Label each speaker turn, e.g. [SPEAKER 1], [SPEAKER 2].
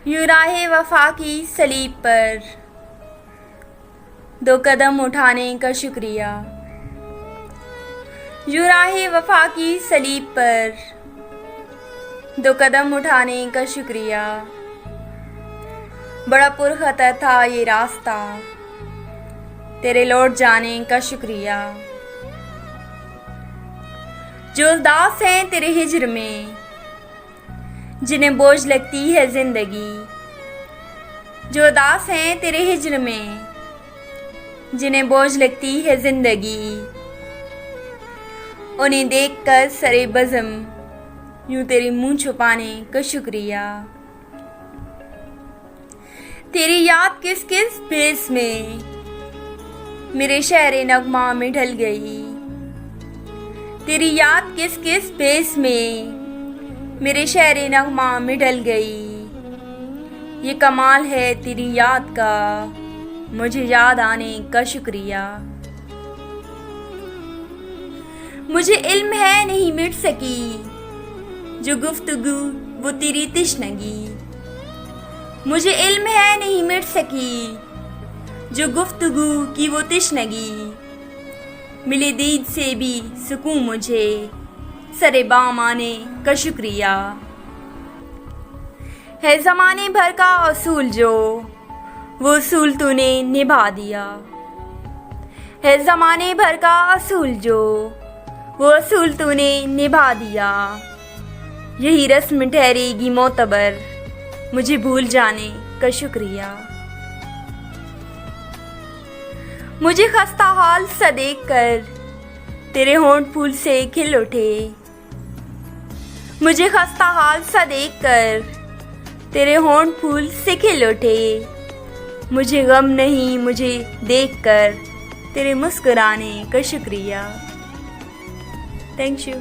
[SPEAKER 1] यूं राहे वफा की सलीब पर 2 कदम उठाने का शुक्रिया। यूं राहे वफा की सलीब पर 2 कदम उठाने का शुक्रिया। बड़ा पुरखतर था ये रास्ता, तेरे लौट जाने का शुक्रिया। जो उदास हैं तेरे हिज्र में, जिन्हें बोझ लगती है जिंदगी। जो उदास हैं तेरे हिज्र में, जिन्हें बोझ लगती है जिंदगी। उन्हें देखकर सरे बज़म यूं तेरे मुंह छुपाने का शुक्रिया। तेरी याद किस किस भेस में मेरे शहरे नगमा में ढल गई। तेरी याद किस किस भेस में मेरे शहरे नगमा में ढल गई। ये कमाल है तेरी याद का, मुझे याद आने का शुक्रिया। मुझे इल्म है नहीं मिट सकी जो गुफ्तगू वो तेरी तिश्नगी। मुझे इल्म है नहीं मिट सकी जो गुफ्तगू की वो तिश्नगी। मिले दीद से भी सुकून मुझे, सरे बाम आने का शुक्रिया। है ज़माने भर का असूल जो वो असूल तूने निभा दिया। है ज़माने भर का असूल जो वो असूल तूने निभा दिया। यही रस्म ठहरेगी मोतबर, मुझे भूल जाने का शुक्रिया। मुझे खस्ता हाल सा देख कर तेरे होंठ फूल से खिल उठे। मुझे खस्ता हाल सा देख कर तेरे होंठ फूल से खिल उठे। मुझे गम नहीं मुझे देख कर तेरे मुस्कुराने का शुक्रिया। Thank you.